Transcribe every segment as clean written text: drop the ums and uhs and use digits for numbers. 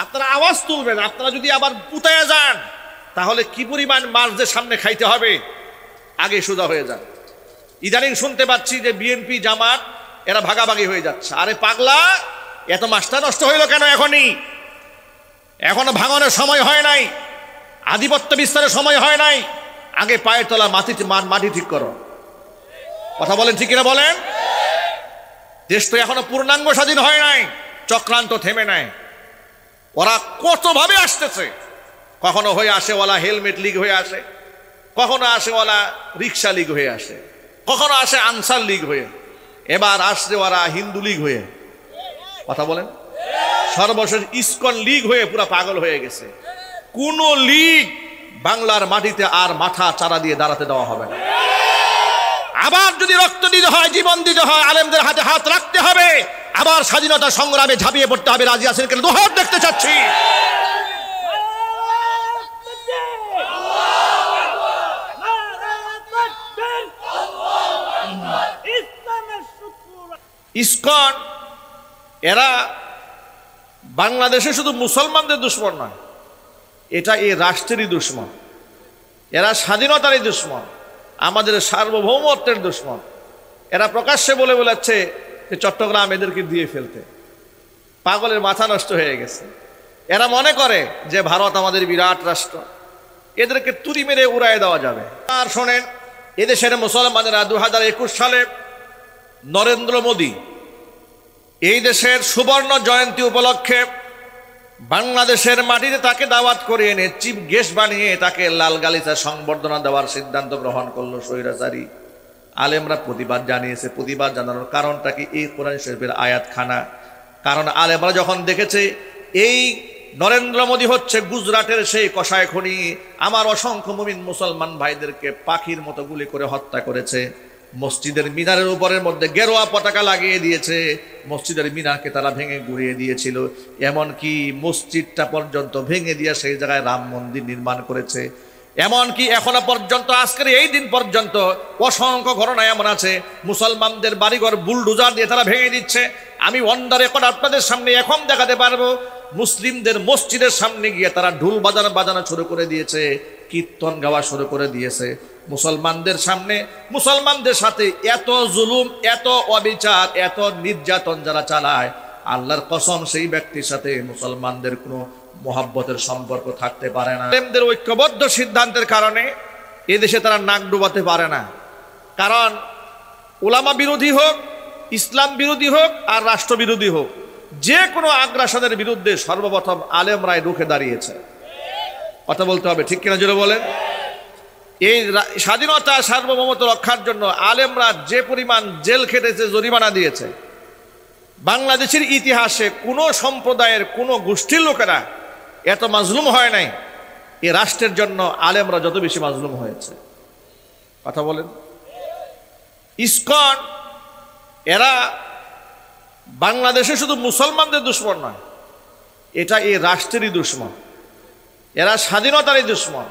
আপনারা আওয়াজ তুলবেন। আপনারা যদি আবার পুতায়া যান তাহলে কি পরিমাণ মার্চদের সামনে খাইতে হবে, আগে সোজা হয়ে যান। ইদানিং শুনতে পাচ্ছি যে বিএনপি জামাত এরা ভাগাভাগি হয়ে যাচ্ছে। আরে পাগলা, এত মাসটা নষ্ট হইল কেন? এখনো ভাঙনের সময় হয় নাই, আধিপত্য বিস্তারের সময় হয় নাই। আগে পায়ের তলা মাটি ঠিক করো। কথা বলেন ঠিক কিনা বলেন? দেশ তো এখনো পূর্ণাঙ্গ স্বাধীন হয় নাই, চক্রান্ত থেমে নাই। ওরা কতভাবে আসতেছে, কখনো হয়ে আসে ওলা হেলমেট লীগ হয়ে আসে, কখনো আসে ওলা রিক্সা লীগ হয়ে আসে, কখনো আসে আনসার লীগ হয়ে, এবার আসছে ওরা হিন্দু লীগ হয়ে। কথা বলেন? সর্বশেষ ইসকন লীগ হয়ে পুরা পাগল হয়ে গেছে। কোন লীগ বাংলার মাটিতে আর মাথা চারা দিয়ে দাঁড়াতে দেওয়া হবে না। আবার যদি রক্ত দিতে হয়, জীবন দিতে হয়, আলেমদের হাতে হাত রাখতে হবে, আবার স্বাধীনতা সংগ্রামে ঝাঁপিয়ে পড়তে হবে। রাজি আছেন কিনা? দুহাত দেখতে চাচ্ছি। ইসকন এরা বাংলাদেশে শুধু মুসলমানদের দুশ্মন নয়, এটা এই রাষ্ট্রেরই দুশ্মন। এরা স্বাধীনতারই দুশ্মন, আমাদের সার্বভৌমত্বের দুশ্মন। এরা প্রকাশ্যে বলে বলেছে যে চট্টগ্রাম এদেরকে দিয়ে ফেলতে। পাগলের মাথা নষ্ট হয়ে গেছে। এরা মনে করে যে ভারত আমাদের বিরাট রাষ্ট্র, এদেরকে তুড়ি মেরে উড়ায় দেওয়া যাবে। আর শোনেন, এদেশের মুসলমানেরা 2021 সালে নরেন্দ্র মোদী এই দেশের সুবর্ণ জয়ন্তী উপলক্ষে বাংলাদেশের মাটিতে তাকে দাওয়াত করে এনে চিফ গেস্ট বানিয়ে তাকে লাল গালিচা সংবর্ধনা দেওয়ার সিদ্ধান্ত গ্রহণ করলো স্বৈরাচারী। আলেমরা প্রতিবাদ জানিয়েছে। প্রতিবাদ জানানোর কারণটা কি? এই কোরআন শরীফের আয়াতখানা। কারণ আলেমরা যখন দেখেছে এই নরেন্দ্র মোদী হচ্ছে গুজরাটের সেই কসাই খনি, আমার অসংখ্য মুমিন মুসলমান ভাইদেরকে পাখির মতো গুলি করে হত্যা করেছে, মসজিদের মিনারের উপরের মধ্যে গেরুয়া পতাকা লাগিয়ে দিয়েছে, মসজিদের মিনারকে তারা ভেঙে গুড়িয়ে দিয়েছিল, এমনকি মসজিদটা পর্যন্ত ভেঙে দিয়ে সেই জায়গায় রাম মন্দির নির্মাণ করেছে। এমনকি এখনো পর্যন্ত আজকের এই দিন পর্যন্ত অসংখ্য ঘটনা এমন আছে মুসলমানদের বাড়িঘর বুলডোজার দিয়ে তারা ভেঙে দিচ্ছে। আমি অন দ্য রেকর্ড আপনাদের সামনে এখন দেখাতে পারবো, মুসলিমদের মসজিদের সামনে গিয়ে তারা ঢোল বাজানো শুরু করে দিয়েছে, কীর্তন গাওয়া শুরু করে দিয়েছে। মুসলমানদের সামনে, মুসলমানদের সাথে এত জুলুম, এত অবিচার, এত নির্যাতন যারা চালায়, আল্লাহর কসম সেই ব্যক্তির সাথে মুসলমানদের কোনো মোহাব্বতের সম্পর্ক থাকতে পারে না। আলেমদের ঐক্যবদ্ধ সিদ্ধান্তের কারণে এদেশে তারা নাক ডুবাতে পারে না। কারণ উলামা বিরোধী হোক, ইসলাম বিরোধী হোক আর রাষ্ট্র বিরোধী হোক, যে কোনো আগ্রাসনের বিরুদ্ধে সর্বপ্রথম আলেমরাই রুখে দাঁড়িয়েছে। কথা বলতে হবে, ঠিক কিনা জোরে বলেন? এই স্বাধীনতা সার্বভৌমত্ব রক্ষার জন্য আলেমরা যে পরিমাণ জেল খেটেছে, জরিমানা দিয়েছে, বাংলাদেশের ইতিহাসে কোনো সম্প্রদায়ের কোনো গোষ্ঠীর লোকেরা এত মাজলুম হয় নাই। এই রাষ্ট্রের জন্য আলেমরা যত বেশি মাজলুম হয়েছে। কথা বলেন? ইসকন এরা বাংলাদেশে শুধু মুসলমানদের দুশ্মন নয়, এটা এই রাষ্ট্রেরই দুশ্মন। এরা স্বাধীনতারই দুশ্মন,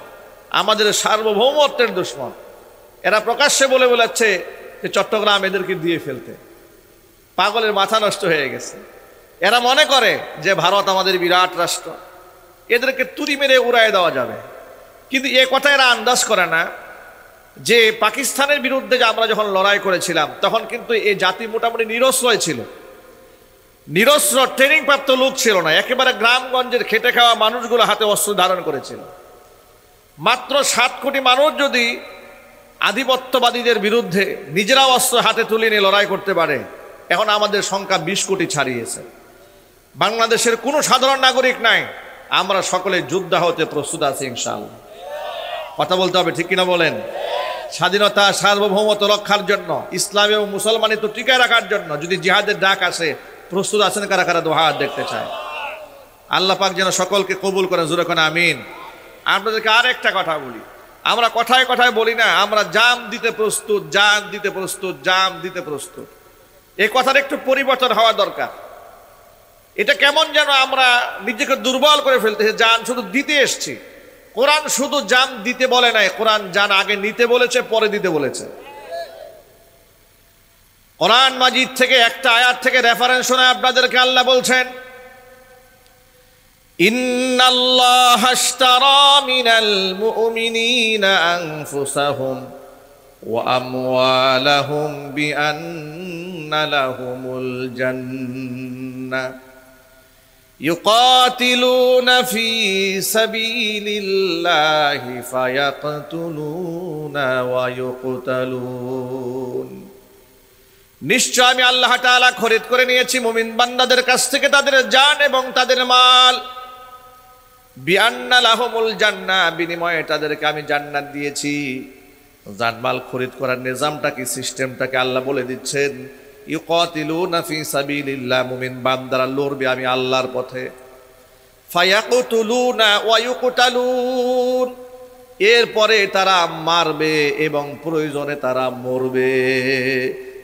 আমাদের সার্বভৌমত্বের দুশ্মন। এরা প্রকাশ্যে বলে বলেছে যে চট্টগ্রাম এদেরকে দিয়ে ফেলতে। পাগলের মাথা নষ্ট হয়ে গেছে। এরা মনে করে যে ভারত আমাদের বিরাট রাষ্ট্র, এদেরকে তুড়ি মেরে উড়ায় দেওয়া যাবে। কিন্তু এ কথা এরা আন্দাজ করে না যে পাকিস্তানের বিরুদ্ধে যে আমরা যখন লড়াই করেছিলাম তখন কিন্তু এই জাতি মোটামুটি নিরস্ত্রই ছিল, নিরস্ত্র ট্রেনিং প্রাপ্ত লোক ছিল না। একেবারে গ্রামগঞ্জের খেটে খাওয়া মানুষগুলো হাতে অস্ত্র ধারণ করেছিল। মাত্র 7 কোটি মানুষ যদি আধিপত্যবাদীদের বিরুদ্ধে নিজেরাও অস্ত্র হাতে তুলে নিয়ে লড়াই করতে পারে, এখন আমাদের সংখ্যা 20 কোটি ছাড়িয়েছে। বাংলাদেশের কোনো সাধারণ নাগরিক নাই, আমরা সকলে যোদ্ধা হতে প্রস্তুত আছি ইনশাআল্লাহ। কথা বলতে হবে, ঠিক কিনা বলেন? স্বাধীনতা সার্বভৌমত্ব রক্ষার জন্য, ইসলাম এবং মুসলমানিত্ব টিকায় রাখার জন্য যদি জিহাদের ডাক আসে, প্রস্তুত আছেন কারা কারা? দুহাত দেখতে চায়। আল্লাহ পাক যেন সকলকে কবুল করেন, জোরে করেন আমিন। আপনাদেরকে আর একটা কথা বলি, আমরা কথায় কথায় বলি না আমরা জান দিতে প্রস্তুত, জান দিতে প্রস্তুত, জান দিতে প্রস্তুত। এই কথার একটু পরিবর্তন হওয়া দরকার। এটা কেমন যেন আমরা নিজেকে দুর্বল করে ফেলতেছি। জান শুধু দিতে এসছি, কোরআন শুধু জান দিতে বলে নাই, কোরআন জান আগে নিতে বলেছে, পরে দিতে বলেছে। কোরআন মাজিদ থেকে একটা আয়াত থেকে রেফারেন্স শোনায় আপনাদেরকে আল্লাহ বলছেন, ইন্নাল্লাহা আশতারা মিনাল মুমিনিনা আনফুসাহুম ওয়া আমওয়ালাহুম বিআন্না লাহুমুল জান্নাহ يقاتلون في سبيل الله فيقتلون ويقتلون নিশ্চয় আমি আল্লাহ তাআলা খরিদ করে নিয়েছি মুমিন বান্দাদের কাছ থেকে তাদের জান এবং তাদের মাল বিআন্না লাহুমুল জান্নাহ বিনিময়ে তাদেরকে আমি জান্নাত দিয়েছি জানমাল খরিদ করার নিজামটা কি সিস্টেমটাকে আল্লাহ বলে দিচ্ছেন ইউকাতিলুনা ফি সাবিলিল্লাহ মুমিন বান্দারা লড়বে আমি আল্লাহর পথে ফায়াকুতুলুনা ওয়া ইউকতালুন এরপরে তারা মারবে এবং প্রয়োজনে তারা মরবে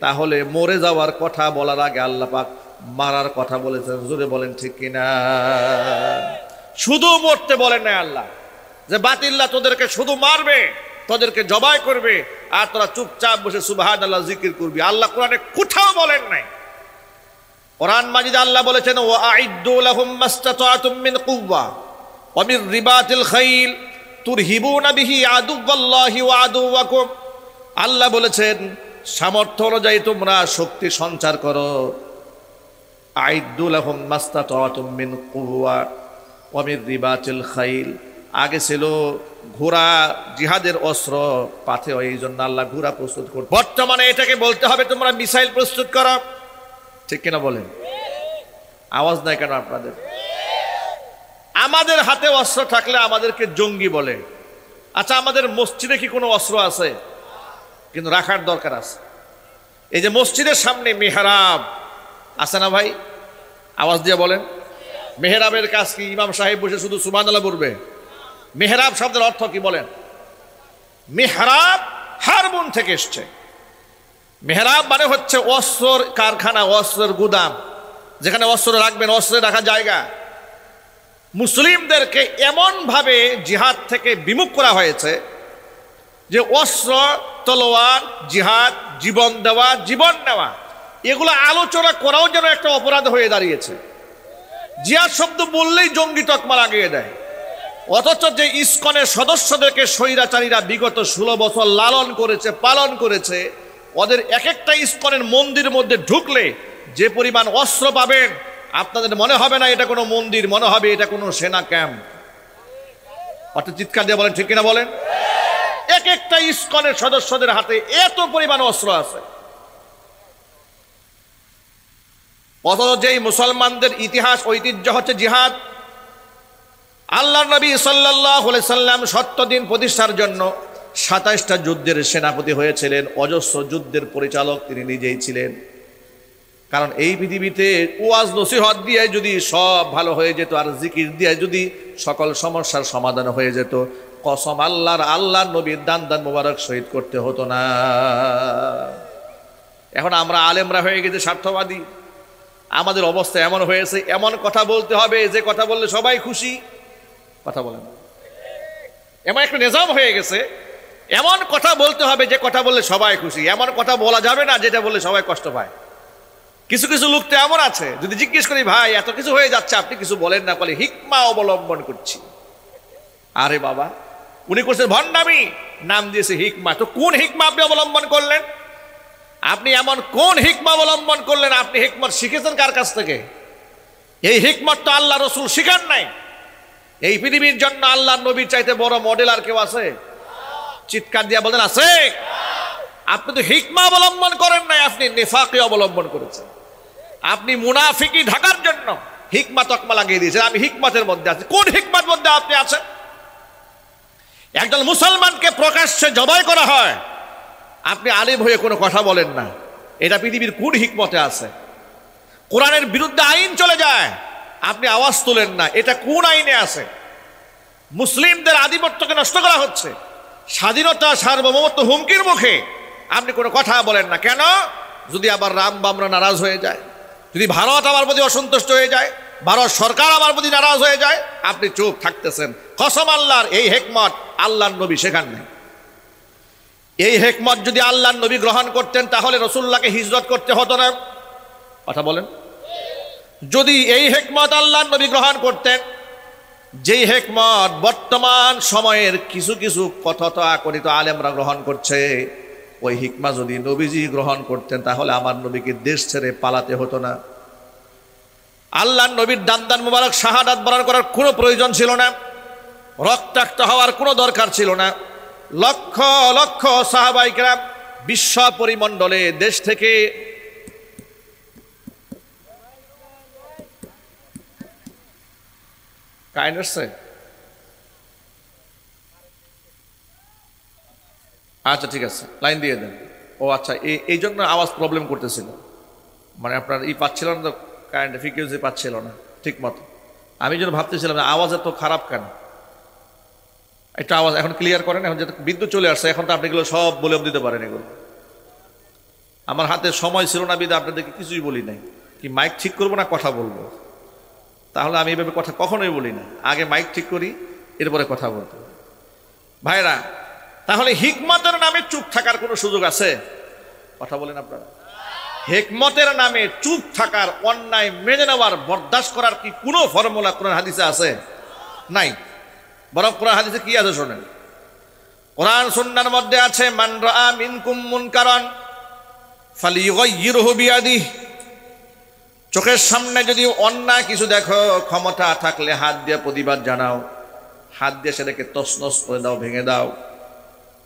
তাহলে মরে যাওয়ার কথা বলার আগে আল্লাহ পাক মারার কথা বলেছেন জোরে বলেন ঠিক কিনা শুধু মরতে বলেন না আল্লাহ যে বাতিল্লাহ তোদেরকে শুধু মারবে তোদেরকে জবাই করবে আর তোরা চুপচাপ বসে সুবহানাল্লাহ জিকির করবি আল্লাহ কোরআনে কোথাও বলেন নাই কোরআন মাজিদে আল্লাহ বলেছেন ওয়া আইদ্দু লাহুম মাসতাতাতুম মিন কুওয়া ওয়া মির রিবাতিল খাইল তুরহিবুনা বিহি আদুওয়াল্লাহি ওয়া আদুওয়াকুম আল্লাহ বলেছেন সামর্থ্য অনুযায়ী তোমরা শক্তি সঞ্চার করো আইদ্দু লাহুম মাসতাতাতুম মিন কুওয়া ওয়া মির রিবাতিল খাইল আগে ছিল ঘোড়া জিহাদের অস্ত্র পাথে এই জন্য আল্লাহ ঘোড়া প্রস্তুত করত বর্তমানে এটাকে বলতে হবে তোমরা মিসাইল প্রস্তুত করো ঠিক কিনা বলেন আওয়াজ নাই কেন আপনাদের আমাদের হাতে অস্ত্র থাকলে আমাদেরকে জঙ্গি বলে আচ্ছা আমাদের মসজিদে কি কোনো অস্ত্র আছে কিন্তু রাখার দরকার আছে এই যে মসজিদের সামনে মেহরাব আছে না ভাই আওয়াজ দিয়ে বলেন মেহরাবের কাজ কি ইমাম সাহেব বসে শুধু সুবহানাল্লাহ বলবে মেহরাব শব্দের অর্থ কি বলেন মেহরাব হারবুন থেকে এসছে মেহরাব মানে হচ্ছে অস্ত্রের কারখানা অস্ত্রের গুদাম যেখানে অস্ত্র রাখবেন অস্ত্র রাখা জায়গা মুসলিমদেরকে এমন ভাবে জিহাদ থেকে বিমুখ করা হয়েছে যে অস্ত্র তলোয়ার জিহাদ জীবন দেওয়া জীবন নেওয়া এগুলো আলোচনা করাও যেন একটা অপরাধ হয়ে দাঁড়িয়েছে জিহাদ শব্দ বললেই জঙ্গি তকমা লাগিয়ে দেয় অথচ যে ইসকনের সদস্যদেরকে স্বৈরাচারীরা বিগত 16 বছর লালন করেছে পালন করেছে ওদের এক একটা ইসকনের মন্দির মধ্যে ঢুকলে যে পরিমাণ অস্ত্র পাবেন আপনাদের মনে হবে না এটা কোনো মন্দির মনে হবে এটা কোনো সেনা ক্যাম্প অর্থাৎ চিৎকার দিয়ে বলেন ঠিক কিনা বলেন এক একটা ইসকনের সদস্যদের হাতে এত পরিমাণ অস্ত্র আছে অথচ যেই মুসলমানদের ইতিহাস ঐতিহ্য হচ্ছে জিহাদ আল্লাহ নবী সাল্লাল্লাহু আলাইহি সাল্লাম 70 দিন প্রতিষ্ঠার জন্য 27টা যুদ্ধের সেনাপতি হয়েছিলেন অজস্র যুদ্ধের পরিচালক তিনি নিজেই ছিলেন কারণ এই পৃথিবীতে ওয়াজ নসিহত দিয়ে যদি সব ভালো হয়ে যেত আর জিকির দিয়ে যদি সকল সমস্যার সমাধান হয়ে যেত কসম আল্লাহর নবীর দান মোবারক শহীদ করতে হতো না এখন আমরা আলেমরা হয়ে গেছে স্বার্থবাদী আমাদের অবস্থা এমন হয়েছে এমন কথা বলতে হবে যে কথা বললে সবাই খুশি কথা বলেন এমন একটা নিজাম হয়ে গেছে এমন কথা বলতে হবে যে কথা বললে সবাই খুশি এমন কথা বলা যাবে না যেটা বললে সবাই কষ্ট পায় কিছু কিছু লোক তো এমন আছে যদি জিজ্ঞেস করি ভাই এত কিছু হয়ে যাচ্ছে আপনি কিছু বলেন না বলে হিকমা অবলম্বন করছি আরে বাবা উনি করছেন ভণ্ডামি নাম দিয়েছে হিকমা তো কোন হিকমা আপনি অবলম্বন করলেন আপনি এমন কোন হিকমা অবলম্বন করলেন আপনি হিকমত শিখেছেন কার কাছ থেকে এই হিকমত তো আল্লাহ রসুল শিখান নাই এই পৃথিবীর জন্য আল্লাহর নবীর চাইতে বড় মডেল আর কেউ আছে চিৎকার দিয়া বলেন আছে আপনি তো হিকমা অবলম্বন করেন নাই আপনি নিফাকি অবলম্বন করেছেন আপনি মুনাফিকি ঢাকার জন্য হিকমা তকমা লাগিয়ে দিয়েছেন আমি হিকমতের মধ্যে আছি কোন হিকমতের মধ্যে আপনি আছেন একজন মুসলমানকে প্রকাশ্যে জবাই করা হয় আপনি আলিম হয়ে কোনো কথা বলেন না এটা পৃথিবীর কোন হিকমতে আছে কোরআনের বিরুদ্ধে আইন চলে যায় আপনি আওয়াজ তোলেন না এটা কোন আইনে আছে মুসলিমদের আধিপত্যকে নষ্ট করা হচ্ছে স্বাধীনতা সার্বভৌমত্ব হুমকির মুখে আপনি কোনো কথা বলেন না কেন যদি আবার রাম বামরা নারাজ হয়ে যায় যদি ভারত আমার প্রতি অসন্তুষ্ট হয়ে যায় ভারত সরকার আমার প্রতি নারাজ হয়ে যায় আপনি চুপ থাকতেছেন কসম আল্লাহর এই হিকমত আল্লাহর নবী শেখান নাই এই হিকমত যদি আল্লাহর নবী গ্রহণ করতেন তাহলে রাসূলুল্লাহকে হিজরত করতে হতো না কথা বলেন যদি এই হিকমত আল্লাহর নবী গ্রহণ করতেন যেই হিকমত বর্তমান সময়ের কিছু কিছু তথাকথিত আলেমরা গ্রহণ করছে, ওই হিকমা যদি নবীজি গ্রহণ করতেন তাহলে আমার নবীকে দেশ ছেড়ে পালাতে হতো না। আল্লাহর নবীর দান মুবারক শাহাদাত বরণ করার কোনো প্রয়োজন ছিল না, রক্তাক্ত হওয়ার কোনো দরকার ছিল না। লক্ষ লক্ষ সাহাবায়ে কেরাম বিশ্ব পরিমণ্ডলে দেশ থেকে কারেন্ট আসছে? আচ্ছা ঠিক আছে, লাইন দিয়ে দেন। ও আচ্ছা, এই জন্য আওয়াজ প্রবলেম করতেছিল, মানে আপনার পাচ্ছিল না তো, কারেন্ট ফ্রিকোয়েন্সি পাচ্ছিল না ঠিক মতো। আমি যেন ভাবতেছিলাম আওয়াজ এত খারাপ কেন, একটু আওয়াজ এখন ক্লিয়ার করেন। এখন যেহেতু বিদ্যুৎ চলে আসছে, এখন তো আপনি এগুলো সব বলে দিতে পারেন। এগুলো আমার হাতে সময় ছিল না, বিধা আপনাদেরকে কিছুই বলি নাই। কি মাইক ঠিক করবো না কথা বলবো? তাহলে আমি এভাবে কথা কখনোই বলি না, আগে মাইক ঠিক করি এরপরে কথা বলতে। ভাইরা, তাহলে হিকমতের নামে চুপ থাকার কোনো সুযোগ আছে? কথা বলেন আপনারা। হিকমতের নামে চুপ থাকার, অন্যায় মেনে নেওয়ার, বরদাস্ত করার কি কোনো ফর্মুলা কোরআন হাদিসে আছে? নাই। বরং কোরআন হাদিসে কি আছে শোনেন। কোরআন সুন্নাহর মধ্যে আছে, মান রাআ মিনকুম মুনকারান ফালিয়ুগাইয়িরহু বিয়াদিহি। চোখের সামনে যদি অন্যায় কিছু দেখো, ক্ষমতা থাকলে হাত দিয়ে প্রতিবাদ জানাও, হাত দিয়ে সেটাকে তছনছ করে দাও, ভেঙে দাও।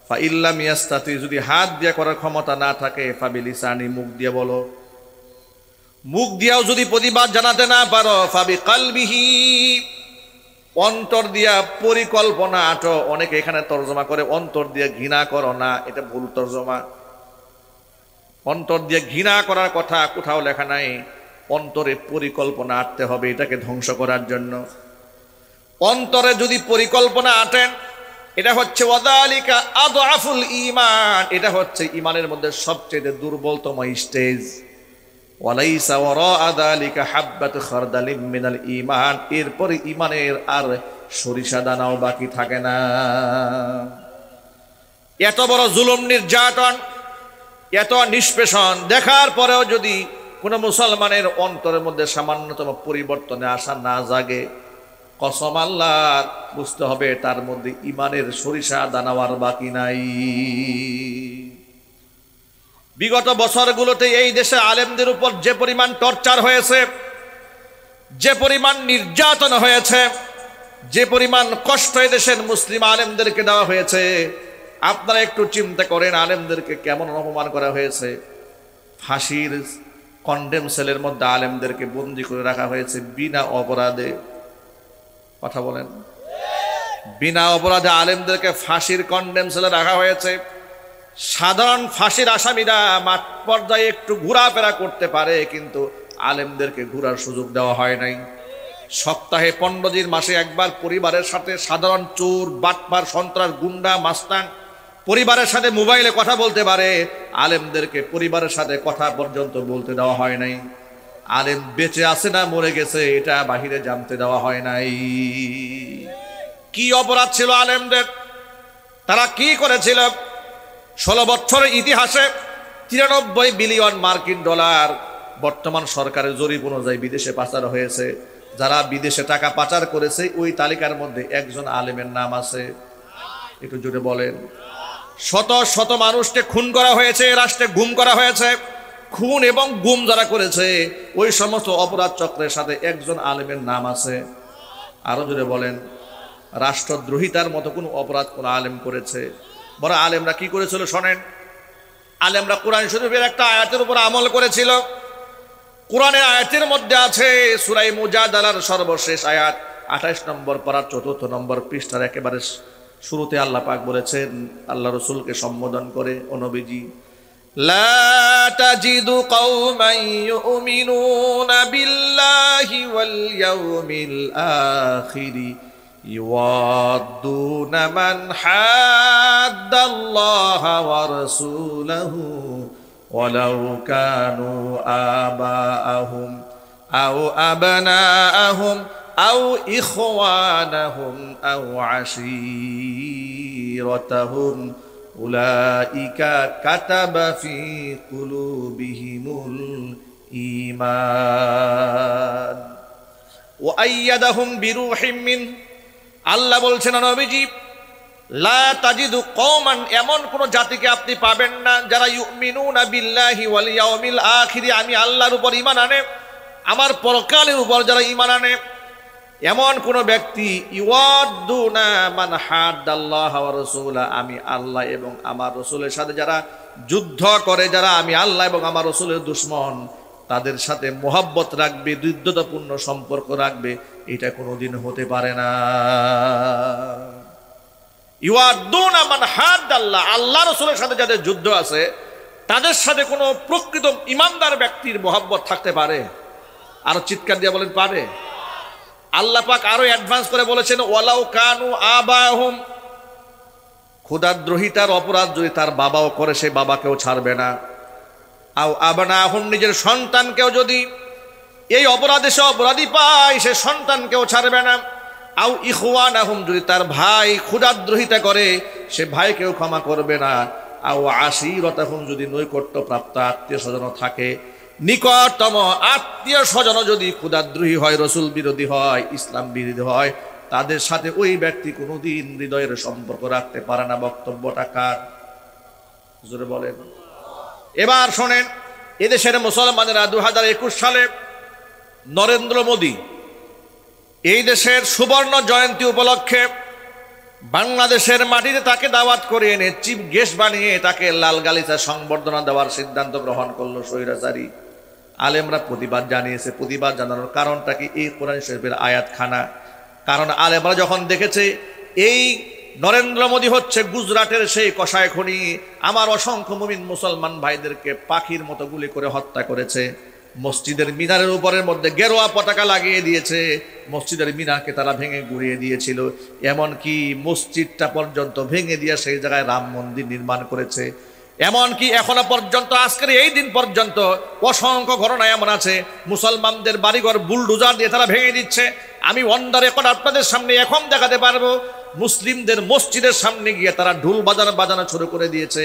ফাইল্লাম ইয়াস্তাতি, যদি হাত দিয়ে করার ক্ষমতা না থাকে, ফাবিলিসানি, মুখ দিয়ে বলো। মুখ দিয়েও যদি প্রতিবাদ জানাতে না পারো, ফাবিকালবিহি, অন্তর দিয়া পরিকল্পনা আটো। অনেকে এখানে তর্জমা করে অন্তর দিয়ে ঘৃণা করো না, এটা ভুল তর্জমা। অন্তর দিয়ে ঘৃণা করার কথা কোথাও লেখা নাই, অন্তরে পরিকল্পনা আটতে হবে এটাকে ধ্বংস করার জন্য। অন্তরে যদি পরিকল্পনা আটেন, এটা হচ্ছে ওয়াদালিকা আদআফুল ঈমান, এটা হচ্ছে ঈমানের মধ্যে সবচেয়ে দুর্বলতম স্টেজ। ওয়ালাইসা ওয়ারাআ যালিকা হাববাতু খারদালিম মিনাল ঈমান, এরপরে ঈমানের আর সরিষা দানাও বাকি থাকে না। এত বড় জুলুম, নির্যাতন, এত নিষ্পেষণ দেখার পরেও যদি কোন মুসলমানের অন্তরের মধ্যে সামান্যতম পরিবর্তনে আশা না জাগে, কসম আল্লাহর, বুঝতে হবে তার মধ্যে ঈমানের সরিষা দানাওয়ার বাকি নাই। বিগত বছরগুলোতে এই দেশে আলেমদের উপর যে পরিমাণ টর্চার হয়েছে, যে পরিমাণ নির্যাতন হয়েছে, যে পরিমাণ কষ্ট এই দেশের মুসলিম আলেমদেরকে দেওয়া হয়েছে, আপনারা একটু চিন্তা করেন আলেমদেরকে কেমন অপমান করা হয়েছে। ফাঁসির কন্ডেম সেলের মধ্যে আলেমদেরকে বন্দী করে রাখা হয়েছে বিনা অপরাধে। কথা বলেন। বিনা অপরাধে আলেমদেরকে ফাঁসির কন্ডেম সেলে রাখা হয়েছে। সাধারণ ফাঁসির আসামিরা মাঠ পর্যায়ে একটু ঘোরাফেরা করতে পারে, কিন্তু আলেমদেরকে ঘোরার সুযোগ দেওয়া হয় নাই। সপ্তাহে 15 দিন, মাসে একবার পরিবারের সাথে, সাধারণ চোর, বাটপার, সন্ত্রাস, গুন্ডা, মাস্তান পরিবারের সাথে মোবাইলে কথা বলতে পারে, আলেমদেরকে পরিবারের সাথে কথা পর্যন্ত বলতে দেওয়া হয় নাই। আলেম বেঁচে আছে না মরে গেছে এটা বাহিরে জানতে দেওয়া হয় নাই। কি অপরাধ ছিল আলেমদের? তারা কি করেছিল? 16 বছরের ইতিহাসে 93 বিলিয়ন মার্কিন ডলার বর্তমান সরকারের জরিপ অনুযায়ী বিদেশে পাচার হয়েছে। যারা বিদেশে টাকা পাচার করেছে ওই তালিকার মধ্যে একজন আলেমের নাম আছে। একটু জোরে বলেন। শত শত মানুষকে খুন করা হয়েছে, রাষ্ট্রে গুম করা হয়েছে। খুন এবং গুম যারা করেছে ওই সমস্ত অপরাধ চক্রের সাথে একজন আলেমের নাম আছে। আরো জোরে বলেন। রাষ্ট্রদ্রোহিতার মতো কোনো অপরাধ কোন আলেম করেছে? বড় আলেমরা কি করেছিল শোনেন। আলেমরা কোরআন শরীফের একটা আয়াতের উপর আমল করেছিল। কোরআনের আয়াতের মধ্যে আছে, সূরা মুজাদালার সর্বশেষ আয়াত 28 নম্বর পারা 4 নম্বর পৃষ্ঠার একেবারে শুরুতে আল্লাহ পাক বলেছেন আল্লাহ রাসূলকে সম্বোধন করে, ও নবীজি, লা তাজিদু কওমান ইউমিনুনা বিল্লাহি ওয়াল ইয়াউমিল আখিরি ইওয়াদুনা মান হাদ্দাল্লাহা ওয়া রাসূলাহু ওয়ালাউ কানু আবাআহুম আও আবনাআহুম আও ইখওয়ানাহুম আও আশীরাতাহুম উলাইকা কাতাবা ফি কুলুবিহিমুল ঈমান ওয়া আইয়াদাহুম বিরূহিম মিন আল্লাহ বলছেন নবীজি, লা তাজিদু কওমান, এমন কোন জাতিকে আপনি পাবেন না যারা ইউমিনুনা বিল্লাহি ওয়াল ইয়াউমিল আখির, আমি আল্লাহর উপর ঈমান আনে, আমার পরকালের উপর যারা ঈমান আনে, এমন কোন ব্যক্তি ইওয়াদুনা মান হাদাল্লাহ ওয়া রাসূলা, আমি আল্লাহ এবং আমার রাসূলের সাথে যারা যুদ্ধ করে, যারা আমি আল্লাহ এবং আমার রাসূলের দুশমন, তাদের সাথে মোহাব্বত রাখবে, হৃদ্যতাপূর্ণ সম্পর্ক রাখবে, এটা কোনোদিন হতে পারে না। ইওয়াদুনা মান হাদাল্লাহ, আল্লাহ রাসূলের সাথে যাদের যুদ্ধ আছে তাদের সাথে কোনো প্রকৃত ইমানদার ব্যক্তির মোহাব্বত থাকতে পারে? আরো চিৎকার দিয়ে বলেন পারে? আল্লাহ পাক আরো অ্যাডভান্স করে বলেছেন, ওয়ালাউ কানু আবাহুম, খোদাদ্রোহিতার অপরাধ যদি তার বাবাও করে সে বাবাকেও ছাড়বে না। আও আবনাহুম, নিজের সন্তানকেও যদি এই অপরাধে সে অপরাধী পায় সে সন্তানকেও ছাড়বে না। আও ইখওয়ানাহুম, যদি তার ভাই খোদাদ্রোহিতা করে সে ভাইকেও ক্ষমা করবে না। আও আশিরাতাহুম, যদি নৈকট্য প্রাপ্ত আত্মীয় স্বজন থাকে, নিকটতম আত্মীয় স্বজন যদি খোদাদ্রোহী হয়, রসুল বিরোধী হয়, ইসলাম বিরোধী হয়, তাদের সাথে ওই ব্যক্তি কোনোদিন হৃদয়ের সম্পর্ক রাখতে পারে না। বক্তব্যটা কার? জোরে বলেন। এবার শোনেন, এদেশের মুসলমানেরা 2021 সালে নরেন্দ্র মোদী এই দেশের সুবর্ণ জয়ন্তী উপলক্ষে বাংলাদেশের মাটিতে তাকে দাওয়াত করে এনে চিফ গেস্ট বানিয়ে তাকে লাল গালিচা সংবর্ধনা দেওয়ার সিদ্ধান্ত গ্রহণ করলো স্বৈরাচারী। আলেমরা প্রতিবাদ জানিয়েছে। প্রতিবাদ জানানোর কারণটা কি? এই কোরআন শরীফের আয়াতখানা। কারণ আলেমরা যখন দেখেছে এই নরেন্দ্র মোদী হচ্ছে গুজরাটের সেই কসাই খনি, আমার অসংখ্য মুমিন মুসলমান ভাইদেরকে পাখির মতো গুলি করে হত্যা করেছে, মসজিদের মিনারের উপরের মধ্যে গেরুয়া পতাকা লাগিয়ে দিয়েছে, মসজিদের মিনারকে তারা ভেঙে গুড়িয়ে দিয়েছিল, এমনকি মসজিদটা পর্যন্ত ভেঙে দিয়ে সেই জায়গায় রাম মন্দির নির্মাণ করেছে। এমনকি এখনো পর্যন্ত আজকের এই দিন পর্যন্ত অসংখ্য ঘটনা এমন আছে মুসলমানদের বাড়িঘর বুলডোজার দিয়ে তারা ভেঙে দিচ্ছে। আমি অন দ্য রেকর্ড আপনাদের সামনে এখন দেখাতে পারবো, মুসলিমদের মসজিদের সামনে গিয়ে তারা ঢোল বাজানো শুরু করে দিয়েছে,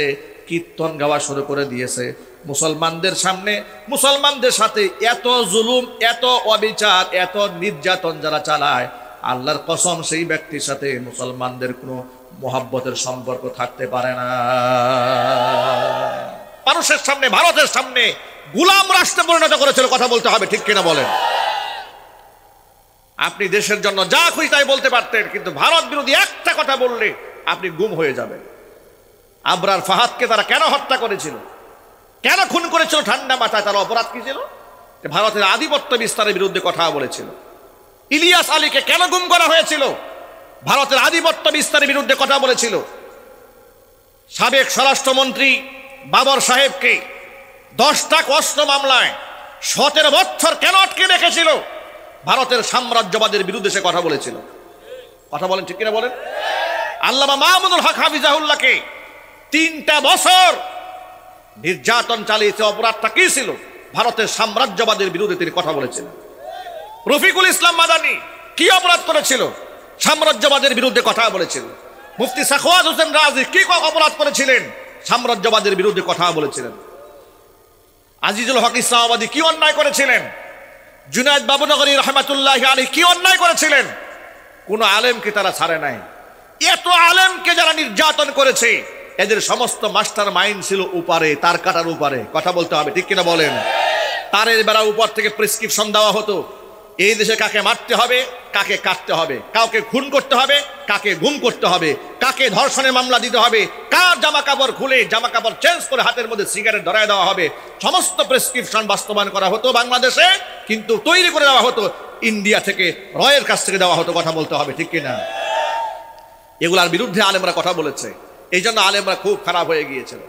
কীর্তন গাওয়া শুরু করে দিয়েছে। মুসলমানদের সামনে মুসলমানদের সাথে এত জুলুম, এত অবিচার, এত নির্যাতন যারা চালায়, আল্লাহর কসম সেই ব্যক্তির সাথে মুসলমানদের কোনো মোহাব্বতের সম্পর্ক থাকতে পারে না। মানুষের সামনে, ভারতের সামনে গোলাম রাষ্ট্রে পরিণত করেছিল। কথা বলতে হবে, ঠিক কিনা বলেন? আপনি দেশের জন্য যা খুশি তাই বলতে পারতেন, কিন্তু ভারত বিরোধী একটা কথা বললে আপনি গুম হয়ে যাবেন। আবরার ফাহাদকে তারা কেন হত্যা করেছিল, কেন খুন করেছিল? ঠান্ডা মাথায়। তার অপরাধ কি ছিল? ভারতের আধিপত্য বিস্তারের বিরুদ্ধে কথা বলেছিল। ইলিয়াস আলীকে কেন গুম করা হয়েছিল? ভারতের আধিপত্য বিস্তারের বিরুদ্ধে কথা বলেছিল। সাবেক স্বরাষ্ট্রমন্ত্রী বাবর সাহেবকে 10টা অস্ত্র মামলায় 17 বছর কেন আটকে রেখেছিল? ভারতের সাম্রাজ্যবাদের বিরুদ্ধে সে কথা বলেছিল। কথা বলেন, ঠিক কিনা বলেন? আল্লামা মাহমুদুল হক হাফিজাহুল্লাহকে 3টা বছর নির্যাতন চালিয়েছে। অপরাধটা কি ছিল? ভারতের সাম্রাজ্যবাদের বিরুদ্ধে তিনি কথা বলেছিলেন। রফিকুল ইসলাম মাদানী কি অপরাধ করেছিল? সাম্রাজ্যবাদের বিরুদ্ধে কথা বলেছিল। মুফতি সাখাওয়াত হোসেন রাজি কি অপরাধ করেছিলেন? সাম্রাজ্যবাদের বিরুদ্ধে কথা বলেছিলেন। আজিজুল হক ইসলামাবাদী কি অন্যায় করেছিলেন? জুনায়েদ বাবুনগরী রহমাতুল্লাহি আলাইহি কি অন্যায় করেছিলেন? কোন আলেমকে তারা ছাড়ে নাই। এত আলেমকে যারা নির্যাতন করেছে, এদের সমস্ত মাস্টার মাইন্ড ছিল উপারে, তার কাটার উপারে। কথা বলতে হবে, ঠিক কিনা বলেন? তারের বেড়া উপর থেকে প্রেসক্রিপশন দেওয়া হতো, এই দেশে কাকে মারতে হবে, কাকে কাটতে হবে, কাউকে খুন করতে হবে, কাকে গুম করতে হবে, কাকে ধর্ষণের মামলা দিতে হবে, কার জামা কাপড় খুলে জামা কাপড় চেঞ্জ করে হাতের মধ্যে সিগারেট ধরায় দেওয়া হবে। সমস্ত প্রেসক্রিপশন বাস্তবায়ন করা হতো বাংলাদেশে, কিন্তু তৈরি করে দেওয়া হতো ইন্ডিয়া থেকে, রয়ের কাছ থেকে দেওয়া হতো। কথা বলতে হবে, ঠিক কিনা? এগুলার বিরুদ্ধে আলেমরা কথা বলেছে। এই জন্য আলেমরা খুব খারাপ হয়ে গিয়েছিল।